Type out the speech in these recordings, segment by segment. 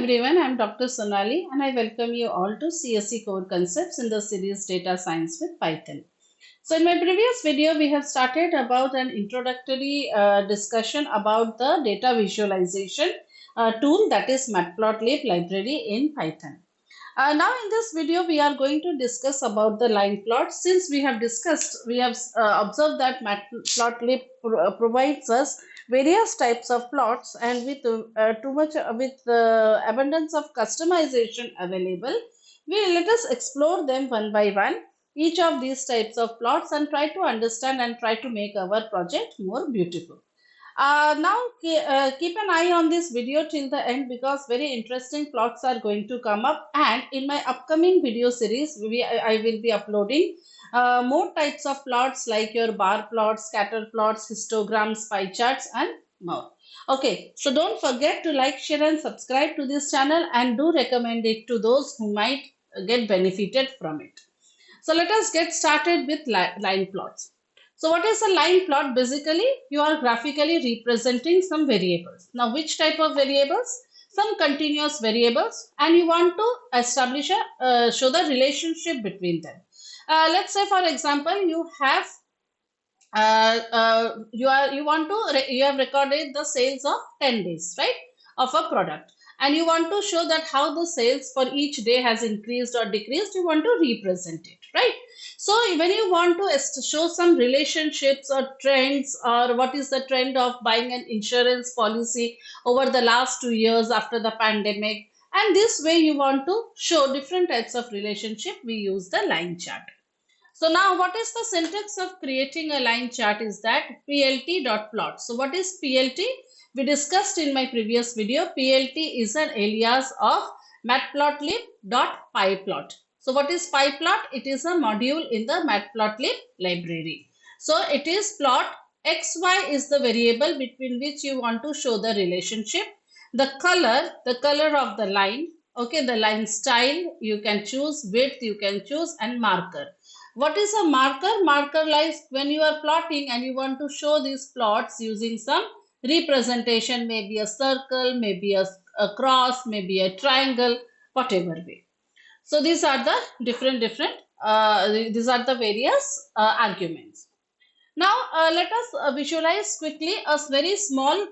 everyone, I'm Dr. Sonali and I welcome you all to CSE Core Concepts in the series Data Science with Python. So in my previous video, we have started about an introductory discussion about the data visualization tool, that is Matplotlib library in Python. Now in this video, we are going to discuss about the line plot. Since we have observed that Matplotlib provides us various types of plots, and with abundance of customization available, let us explore them one by one, each of these types of plots, and try to understand and try to make our project more beautiful. Now keep an eye on this video till the end, because very interesting plots are going to come up, and in my upcoming video series I will be uploading more types of plots like your bar plots, scatter plots, histograms, pie charts and more. Okay, so don't forget to like, share and subscribe to this channel, and do recommend it to those who might get benefited from it. So let us get started with line plots. So what is a line plot? Basically, you are graphically representing some variables. Now, which type of variables? Some continuous variables, and you want to establish show the relationship between them. Let's say, for example, you have you have recorded the sales of 10 days, right, of a product, and you want to show that how the sales for each day has increased or decreased. You want to represent it, right? So when you want to show some relationships or trends, or what is the trend of buying an insurance policy over the last 2 years after the pandemic, and this way you want to show different types of relationship, we use the line chart. So now what is the syntax of creating a line chart is that plt.plot. So what is plt? We discussed in my previous video. PLT is an alias of matplotlib.pyplot. So what is pyplot? It is a module in the Matplotlib library. So it is plot. XY is the variable between which you want to show the relationship. The color of the line, okay, the line style you can choose, width you can choose, and marker. What is a marker? Marker lies when you are plotting and you want to show these plots using some representation, maybe a circle, maybe a cross, maybe a triangle, whatever way. So these are the these are the various arguments. Now let us visualize quickly a very small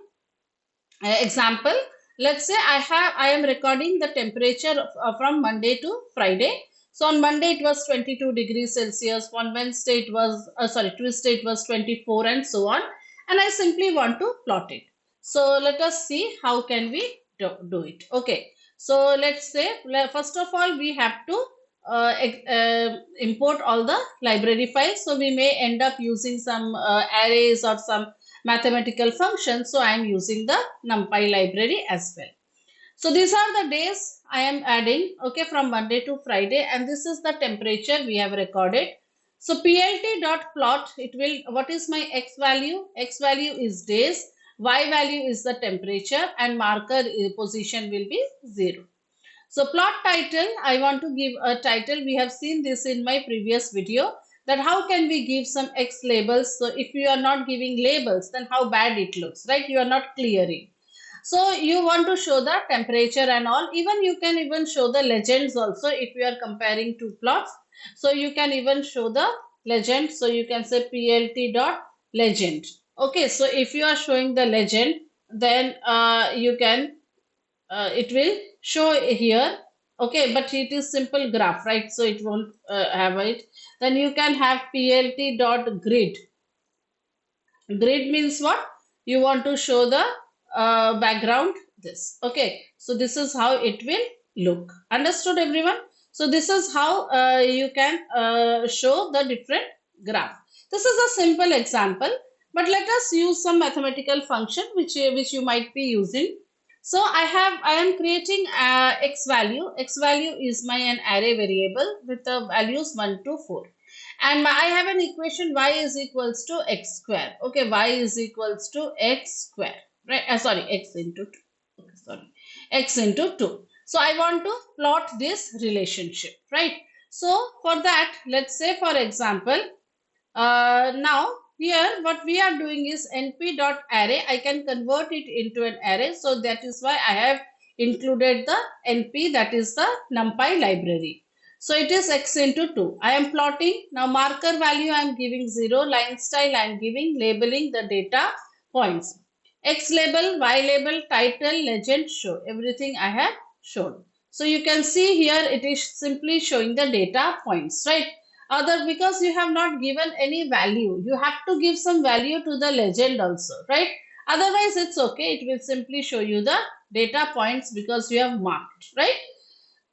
example. Let's say I am recording the temperature from Monday to Friday. So on Monday it was 22 degrees Celsius, on Wednesday it was, Tuesday it was 24, and so on. And I simply want to plot it. So let us see how can we do it. Okay. So let's say, first of all, we have to import all the library files. So we may end up using some arrays or some mathematical functions. So I am using the NumPy library as well. So these are the days I am adding, okay, from Monday to Friday, and this is the temperature we have recorded. So plt.plot, it will, what is my x value? X value is days, y value is the temperature, and marker position will be 0. So plot title, I want to give a title. We have seen this in my previous video, that how can we give some X labels. So if you are not giving labels, then how bad it looks, right? You are not clearing. So you want to show the temperature and all. Even you can even show the legends also if you are comparing two plots. So you can even show the legend. So you can say plt.legend. Okay, so if you are showing the legend, then you can, it will show here. Okay, but it is simple graph, right? So it won't have it. Then you can have plt.grid. Grid means what? You want to show the background this. Okay, so this is how it will look. Understood, everyone? So this is how you can show the different graph. This is a simple example, but let us use some mathematical function which you might be using. So I am creating x value. X value is an array variable with the values 1 to 4. And I have an equation y is equals to x square. Okay, y is equals to x square. Right? X into 2. Okay, x into 2. So I want to plot this relationship, right? So for that, let's say, for example, now here what we are doing is np.array. I can convert it into an array. So that is why I have included the NP, that is the NumPy library. So it is x into 2. I am plotting. Now marker value I am giving 0. Line style I am giving, labeling the data points. X label, Y label, title, legend, show. Everything I have shown. So you can see here it is simply showing the data points, right? Because you have not given any value. You have to give some value to the legend also, right? Otherwise it's okay. It will simply show you the data points because you have marked, right?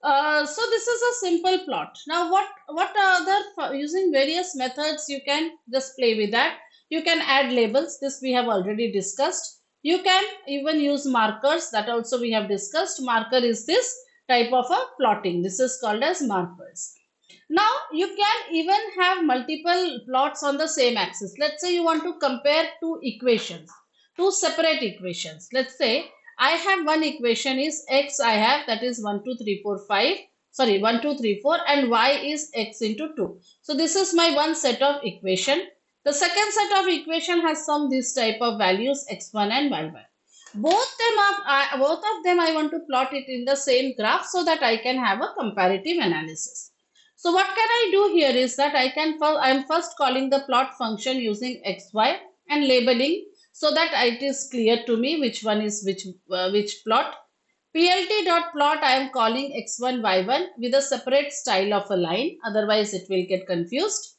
So this is a simple plot. Now what other, using various methods you can just play with that. You can add labels. This we have already discussed. You can even use markers. That also we have discussed. Marker is this type of a plotting. This is called as markers. Now you can even have multiple plots on the same axis. Let's say you want to compare two equations, two separate equations. Let's say I have one equation is x, I have, that is 1 2 3 4 5, sorry 1 2 3 4, and y is x into 2. So this is my one set of equation. The second set of equation has some this type of values x1 and y1. Both of them I want to plot it in the same graph so that I can have a comparative analysis. So what can I do here is that I am first calling the plot function using xy and labeling so that it is clear to me which one is which plot. Plt.plot I am calling x1 y1 with a separate style of a line, otherwise it will get confused.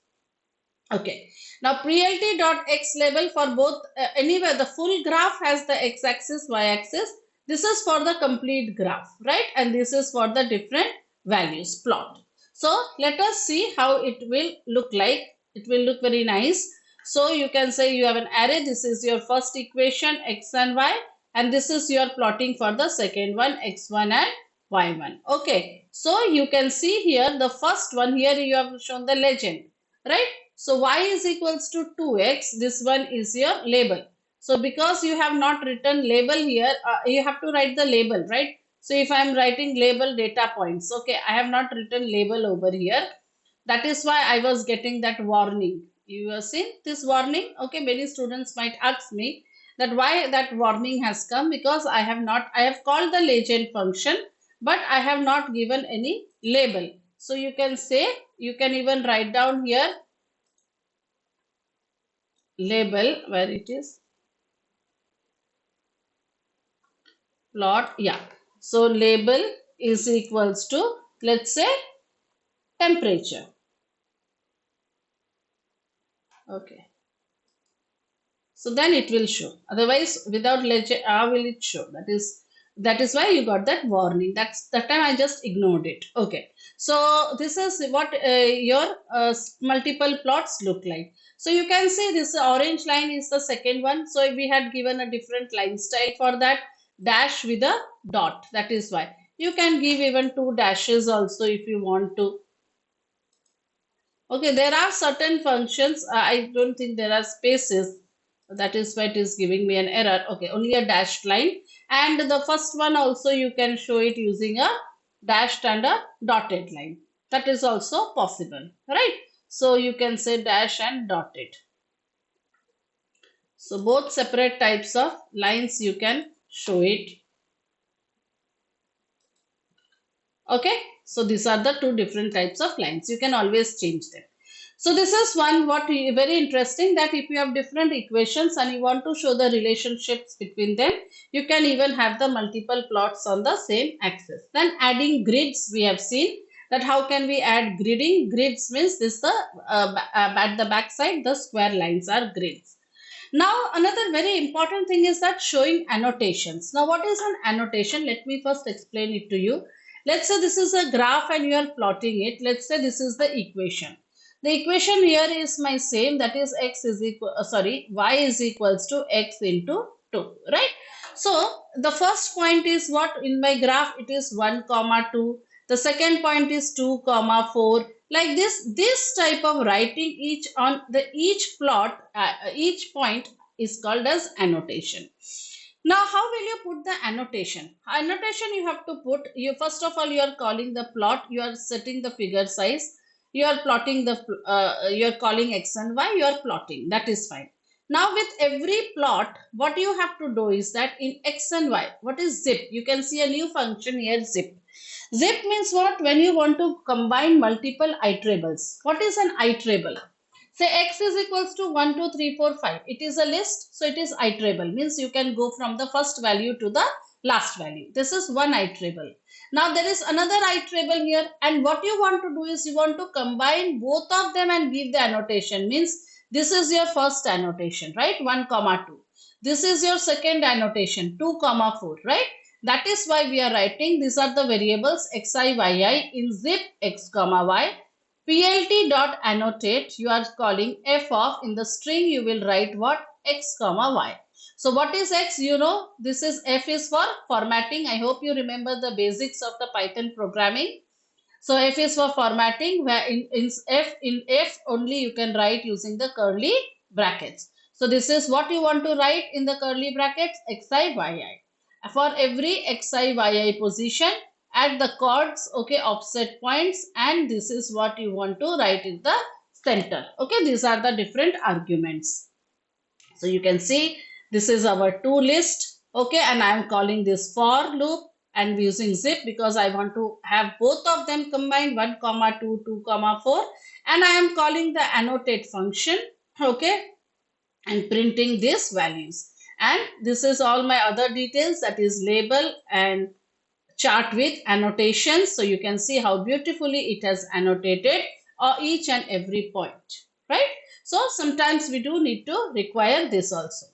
Okay. Now plt.x label for both, anywhere the full graph has the x-axis, y-axis. This is for the complete graph, right? And this is for the different values plot. So let us see how it will look like. It will look very nice. So you can say you have an array. This is your first equation x and y, and this is your plotting for the second one x1 and y1. Okay. So you can see here the first one, here you have shown the legend, right? So y is equals to 2x. This one is your label. So because you have not written label here, you have to write the label, right? So if I am writing label data points, okay, I have not written label over here. That is why I was getting that warning. You have seen this warning? Okay, many students might ask me that why that warning has come, because I have called the legend function, but I have not given any label. So you can say, you can even write down here label, where it is plot, yeah. So label is equals to, let's say, temperature. Okay. So then it will show. Otherwise, without legend, how will it show? That is why you got that warning. That time I just ignored it. Okay. So this is what your multiple plots look like. So you can see this orange line is the second one. So we had given a different line style for that, dash with a dot. That is why. You can give even two dashes also if you want to. Okay, there are certain functions. I don't think there are spaces. That is why it is giving me an error. Okay, only a dashed line. And the first one also you can show it using a dashed and a dotted line. That is also possible, right? So you can say dash and dotted. So both separate types of lines you can show it. Okay, so these are the two different types of lines. You can always change them. So this is one very interesting, that if you have different equations and you want to show the relationships between them, you can even have the multiple plots on the same axis. Then adding grids, we have seen that how can we add gridding. Grids means this at the back side the square lines are grids. Now another very important thing is that showing annotations. Now what is an annotation? Let me first explain it to you. Let's say this is a graph and you are plotting it. Let's say this is the equation. The equation here is my same, that is y is equals to x into 2, right? So the first point is what in my graph, it is 1 comma 2. The second point is 2 comma 4. Like this type of writing each plot, each point is called as annotation. Now, how will you put the annotation? Annotation you have to put, first of all, you are calling the plot, you are setting the figure size, you are plotting you are calling x and y, you are plotting, that is fine. Now with every plot, what you have to do is that in X and Y, what is zip? You can see a new function here, zip. Zip means what? When you want to combine multiple iterables. What is an iterable? Say X is equals to 1, 2, 3, 4, 5. It is a list, so it is iterable. Means you can go from the first value to the last value. This is one iterable. Now there is another iterable here, and what you want to do is you want to combine both of them and give the annotation. Means this is your first annotation, right? 1 comma 2. This is your second annotation, 2 comma 4, right? That is why we are writing these are the variables xi, yi in zip x comma y. PLT dot annotate, you are calling f of, in the string you will write what? X comma y. So what is X? You know, this is F is for formatting. I hope you remember the basics of the Python programming. So F is for formatting, where in F only you can write using the curly brackets. So this is what you want to write in the curly brackets, xi, yi. For every xi, yi position at the chords, okay, offset points, and this is what you want to write in the center. Okay, these are the different arguments. So you can see this is our to list, okay, and I am calling this for loop and using zip because I want to have both of them combined, 1 comma 2, 2 comma 4, and I am calling the annotate function, okay, and printing these values. And this is all my other details, that is label and chart with annotations. So you can see how beautifully it has annotated each and every point, right? So sometimes we do need to require this also.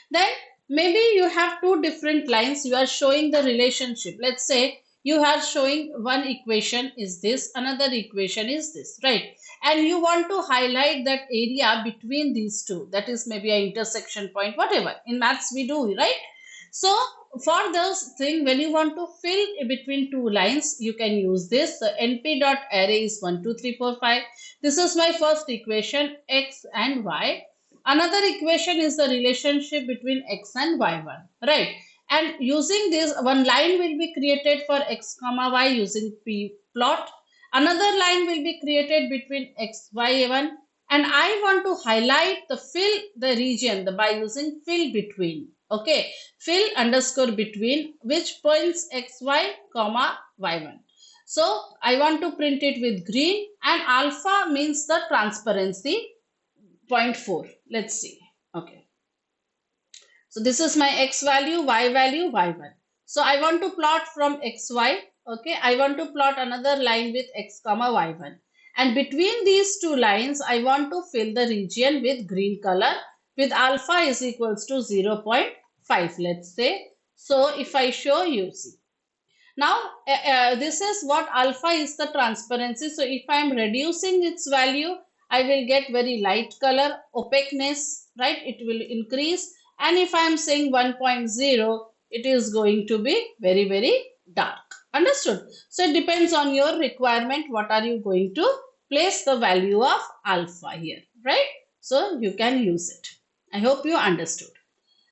Then maybe you have two different lines, you are showing the relationship. Let's say you are showing one equation is this, another equation is this, right? And you want to highlight that area between these two, that is maybe an intersection point, whatever. In maths we do, right? So for those thing, when you want to fill between two lines, you can use this. So np.array is 1, 2, 3, 4, 5. This is my first equation, x and y. Another equation is the relationship between x and y1, right? And using this, one line will be created for x comma y using p plot. Another line will be created between x, y1, and I want to highlight the fill the region by using fill between. Okay, fill underscore between which points x, y, comma y1. So I want to print it with green, and alpha means the transparency, 0.4. Let's see. Okay. So this is my x value, y1. So I want to plot from xy. Okay. I want to plot another line with x comma y1. And between these two lines, I want to fill the region with green color with alpha is equals to 0.5. Let's say. So if I show you, see. Now, this is what alpha is, the transparency. So if I am reducing its value, I will get very light color, opaqueness, right? It will increase. And if I am saying 1.0, it is going to be very, very dark. Understood? So it depends on your requirement. What are you going to place the value of alpha here, right? So you can use it. I hope you understood.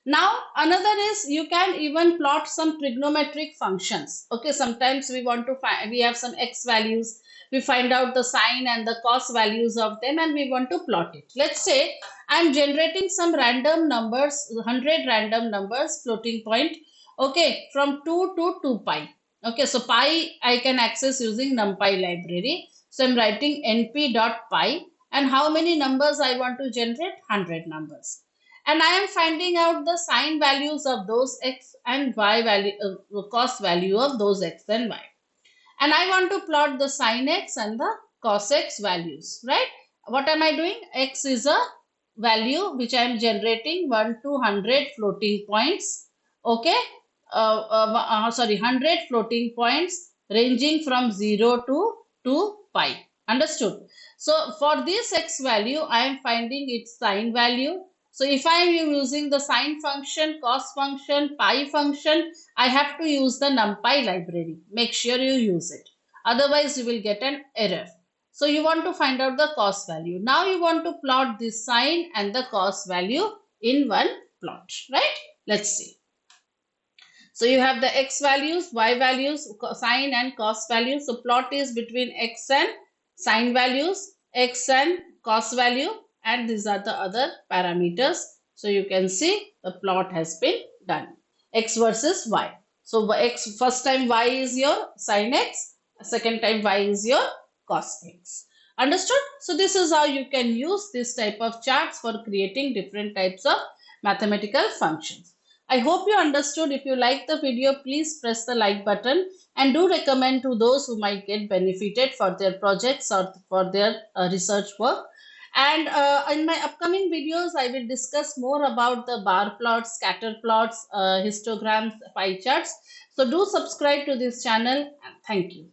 Now another is you can even plot some trigonometric functions. Okay, sometimes we want to find, we have some x values, we find out the sine and the cos values of them and we want to plot it. Let's say I am generating some random numbers, 100 random numbers, floating point, okay, from 2 to 2 pi. Okay, so pi I can access using NumPy library. So I'm writing np.pi, and how many numbers I want to generate? 100 numbers. And I am finding out the sine values of those x and y value, cos value of those x and y. And I want to plot the sine x and the cos x values, right? What am I doing? X is a value which I am generating 1 to 100 floating points, okay? 100 floating points ranging from 0 to 2 pi. Understood? So for this x value, I am finding its sine value. So if I am using the sine function, cos function, pi function, I have to use the NumPy library. Make sure you use it. Otherwise, you will get an error. So you want to find out the cos value. Now you want to plot the sine and the cos value in one plot, right? Let's see. So you have the x values, y values, sine and cos values. So plot is between x and sine values, x and cos value, and these are the other parameters So you can see the plot has been done. X versus Y. So X, first time Y is your sin X, second time Y is your cos X. Understood? So this is how you can use this type of charts for creating different types of mathematical functions. I hope you understood. If you like the video, please press the like button and do recommend to those who might get benefited for their projects or for their research work. And in my upcoming videos, I will discuss more about the bar plots, scatter plots, histograms, pie charts. So do subscribe to this channel. And thank you.